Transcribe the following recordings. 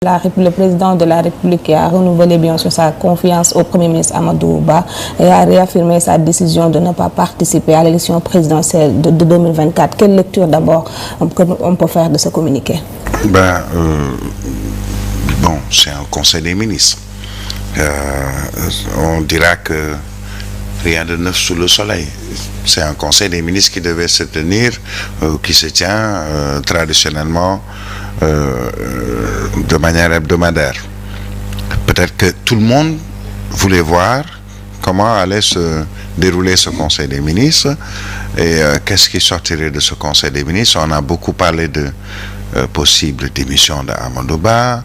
Le président de la République a renouvelé bien sûr sa confiance au Premier ministre Amadou Ba et a réaffirmé sa décision de ne pas participer à l'élection présidentielle de 2024. Quelle lecture d'abord on peut faire de ce communiqué? Bon, c'est un conseil des ministres. On dira que rien de neuf sous le soleil. C'est un conseil des ministres qui devait se tenir, qui se tient traditionnellement de manière hebdomadaire. Peut-être que tout le monde voulait voir comment allait se dérouler ce conseil des ministres et qu'est-ce qui sortirait de ce conseil des ministres. On a beaucoup parlé de possible démission d'Amadou Ba,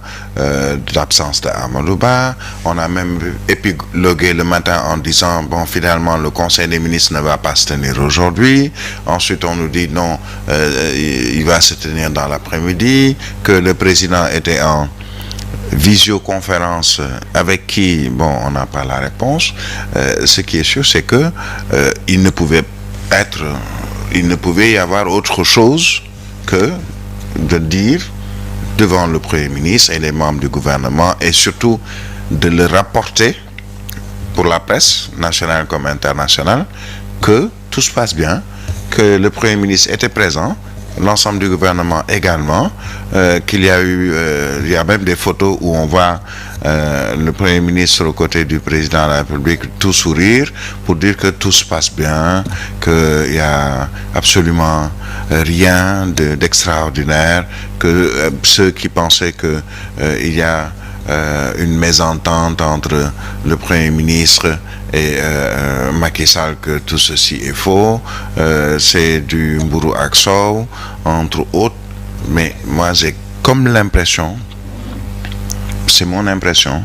d'absence d'Amadou Ba. On a même épilogué le matin en disant, bon, finalement, le Conseil des ministres ne va pas se tenir aujourd'hui. Ensuite, on nous dit, non, il va se tenir dans l'après-midi, que le président était en visioconférence avec qui, bon, on n'a pas la réponse. Ce qui est sûr, c'est que il ne pouvait y avoir autre chose que de dire devant le Premier ministre et les membres du gouvernement et surtout de le rapporter pour la presse nationale comme internationale que tout se passe bien, que le Premier ministre était présent, l'ensemble du gouvernement également, qu'il y a il y a même des photos où on voit le Premier ministre aux côtés du président de la République tout sourire pour dire que tout se passe bien, qu'il n'y a absolument rien d'extraordinaire, que ceux qui pensaient que il y a une mésentente entre le Premier ministre et Macky Sall, que tout ceci est faux, c'est du Mbourou ak Sow, entre autres. Mais moi j'ai comme l'impression, c'est mon impression,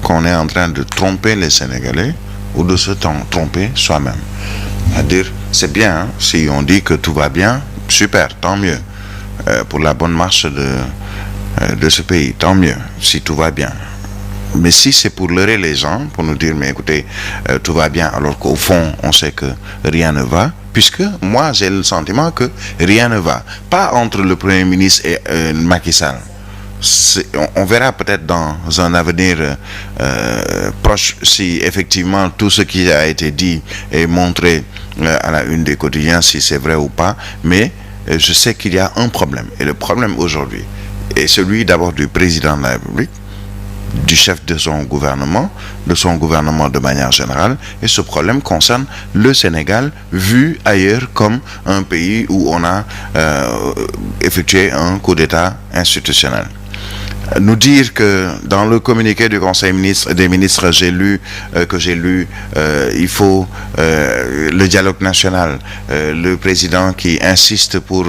qu'on est en train de tromper les Sénégalais ou de se tromper soi-même. C'est-à-dire, c'est bien, hein, si on dit que tout va bien, super, tant mieux. Pour la bonne marche de ce pays, tant mieux, si tout va bien. Mais si c'est pour leurrer les gens, pour nous dire, mais écoutez, tout va bien, alors qu'au fond, on sait que rien ne va, puisque moi, j'ai le sentiment que rien ne va. Pas entre le Premier ministre et Macky Sall. On verra peut-être dans un avenir proche si effectivement tout ce qui a été dit est montré à la une des quotidiens, si c'est vrai ou pas. Mais je sais qu'il y a un problème. Et le problème aujourd'hui est celui d'abord du président de la République, du chef de son gouvernement de manière générale, et ce problème concerne le Sénégal vu ailleurs comme un pays où on a effectué un coup d'État institutionnel. Nous dire que dans le communiqué du Conseil des ministres, il faut le dialogue national, le président qui insiste pour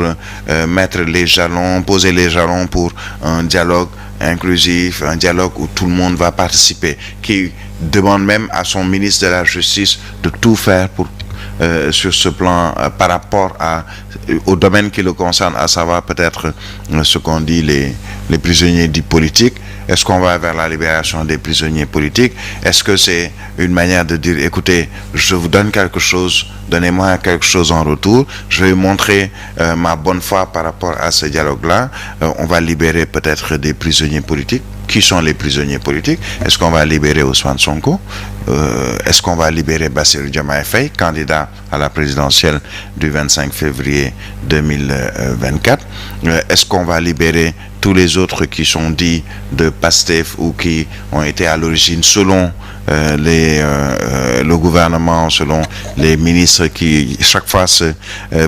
poser les jalons pour un dialogue inclusif, un dialogue où tout le monde va participer, qui demande même à son ministre de la Justice de tout faire pour sur ce plan par rapport au domaine qui le concerne, à savoir peut-être ce qu'on dit les prisonniers dits politiques. Est-ce qu'on va vers la libération des prisonniers politiques? Est-ce que c'est une manière de dire, écoutez, je vous donne quelque chose, donnez-moi quelque chose en retour, je vais montrer ma bonne foi par rapport à ce dialogue-là, on va libérer peut-être des prisonniers politiques. Qui sont les prisonniers politiques? Est-ce qu'on va libérer Ousmane Sonko? Est-ce qu'on va libérer Bassirou Diomaye Faye, candidat à la présidentielle du 25 février 2024? Est-ce qu'on va libérer tous les autres qui sont dits de Pastef ou qui ont été à l'origine, selon le gouvernement, selon les ministres qui chaque fois se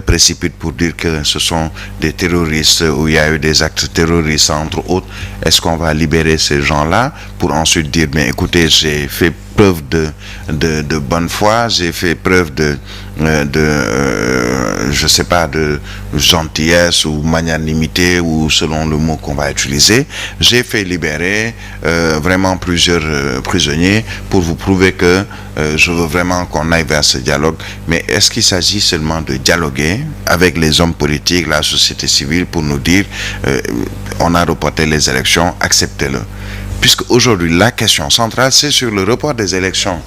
précipitent pour dire que ce sont des terroristes ou il y a eu des actes terroristes entre autres? Est-ce qu'on va libérer ces gens-là pour ensuite dire, mais écoutez, j'ai fait preuve de bonne foi, j'ai fait preuve je sais pas, de gentillesse ou magnanimité, ou selon le mot qu'on va utiliser, j'ai fait libérer vraiment plusieurs prisonniers pour vous prouver que je veux vraiment qu'on aille vers ce dialogue. Mais est-ce qu'il s'agit seulement de dialoguer avec les hommes politiques, la société civile, pour nous dire on a reporté les élections, acceptez-le? Puisque aujourd'hui, la question centrale, c'est sur le report des élections.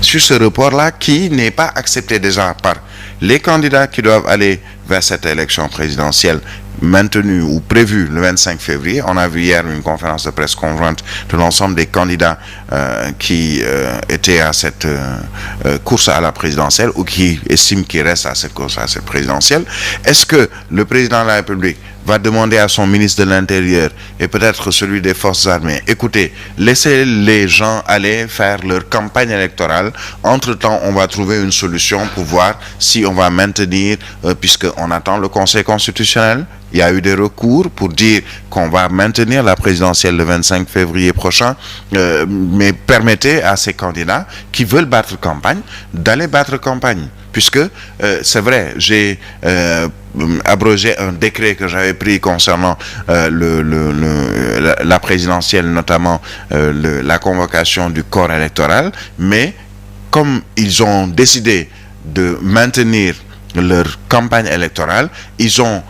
Sur ce report-là qui n'est pas accepté déjà par les candidats qui doivent aller vers cette élection présidentielle maintenue ou prévue le 25 février. On a vu hier une conférence de presse conjointe de l'ensemble des candidats qui étaient à cette course à la présidentielle ou qui estiment qu'ils restent à cette course à cette présidentielle. Est-ce que le président de la République va demander à son ministre de l'Intérieur et peut-être celui des Forces armées, écoutez, laissez les gens aller faire leur campagne électorale. Entre-temps, on va trouver une solution pour voir si on va maintenir, puisqu'on attend le Conseil constitutionnel. Il y a eu des recours pour dire qu'on va maintenir la présidentielle le 25 février prochain, mais permettez à ces candidats qui veulent battre campagne d'aller battre campagne. Puisque, c'est vrai, j'ai abrogé un décret que j'avais pris concernant la présidentielle, notamment la convocation du corps électoral, mais comme ils ont décidé de maintenir leur campagne électorale, ils ont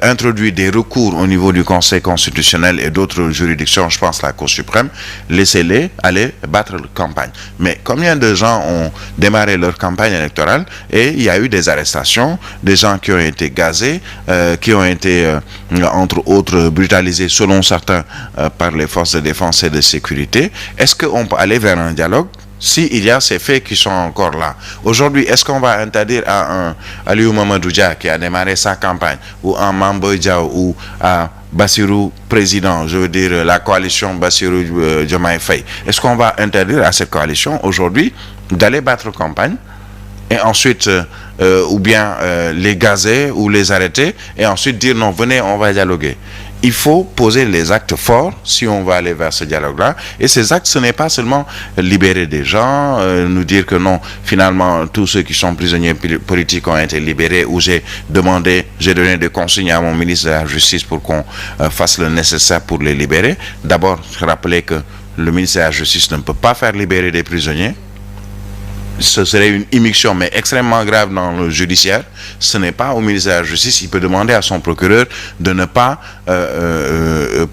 introduit des recours au niveau du Conseil constitutionnel et d'autres juridictions, je pense la Cour suprême, laissez-les aller battre leur campagne. Mais combien de gens ont démarré leur campagne électorale et il y a eu des arrestations, des gens qui ont été gazés, qui ont été, entre autres, brutalisés selon certains par les forces de défense et de sécurité. Est-ce qu'on peut aller vers un dialogue? Si il y a ces faits qui sont encore là. Aujourd'hui, est-ce qu'on va interdire à un Aliou Mamadou Dia qui a démarré sa campagne, ou à Mame Boye Diao, ou à Bassirou président, je veux dire la coalition Bassirou Diomaye Faye, est-ce qu'on va interdire à cette coalition aujourd'hui d'aller battre campagne et ensuite ou bien les gazer ou les arrêter et ensuite dire non, venez, on va dialoguer? Il faut poser les actes forts si on va aller vers ce dialogue-là. Et ces actes, ce n'est pas seulement libérer des gens, nous dire que non, finalement, tous ceux qui sont prisonniers politiques ont été libérés, ou j'ai donné des consignes à mon ministre de la Justice pour qu'on fasse le nécessaire pour les libérer. D'abord, rappeler que le ministre de la Justice ne peut pas faire libérer des prisonniers. Ce serait une immixtion, mais extrêmement grave dans le judiciaire. Ce n'est pas au ministre de la Justice. Il peut demander à son procureur de ne pas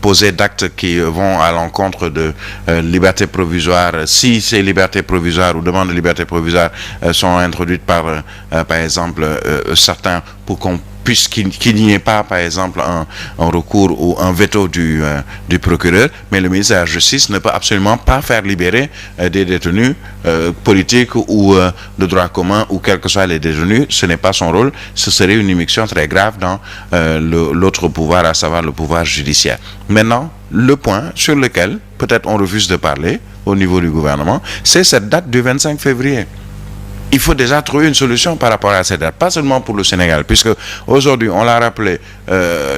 poser d'actes qui vont à l'encontre de liberté provisoire. Si ces libertés provisoires ou demandes de liberté provisoire sont introduites par exemple, certains, pour qu'on puisse qu'il n'y ait pas, par exemple, un recours ou un veto du procureur, mais le ministre de la Justice ne peut absolument pas faire libérer des détenus politiques ou de droit commun, ou quels que soient les détenus. Ce n'est pas son rôle. Ce serait une immixtion très grave dans l'autre pouvoir, à savoir le pouvoir judiciaire. Maintenant, le point sur lequel peut-être on refuse de parler au niveau du gouvernement, c'est cette date du 25 février. Il faut déjà trouver une solution par rapport à cette date, pas seulement pour le Sénégal, puisque aujourd'hui, on l'a rappelé,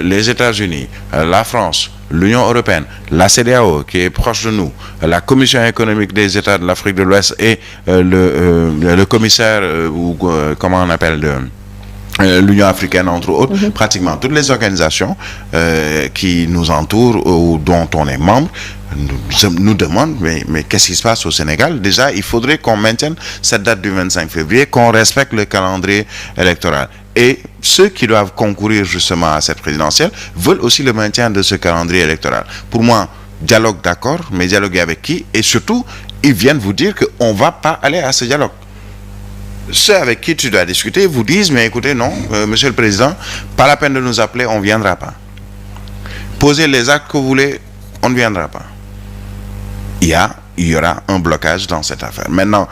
les États-Unis, la France, l'Union européenne, la CEDEAO qui est proche de nous, la Commission économique des États de l'Afrique de l'Ouest et le commissaire, ou comment on appelle, l'Union africaine, entre autres, pratiquement toutes les organisations qui nous entourent ou dont on est membre, nous demandent, mais qu'est-ce qui se passe au Sénégal? Déjà, il faudrait qu'on maintienne cette date du 25 février, qu'on respecte le calendrier électoral. Et ceux qui doivent concourir justement à cette présidentielle veulent aussi le maintien de ce calendrier électoral. Pour moi, dialogue d'accord, mais dialoguer avec qui? Et surtout, ils viennent vous dire qu'on ne va pas aller à ce dialogue. Ceux avec qui tu dois discuter vous disent, mais écoutez, non, monsieur le président, pas la peine de nous appeler, on ne viendra pas. Posez les actes que vous voulez, on ne viendra pas. Il y aura un blocage dans cette affaire. Maintenant,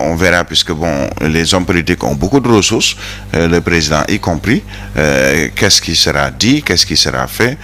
on verra, puisque bon, les hommes politiques ont beaucoup de ressources, le président y compris, qu'est-ce qui sera dit, qu'est-ce qui sera fait.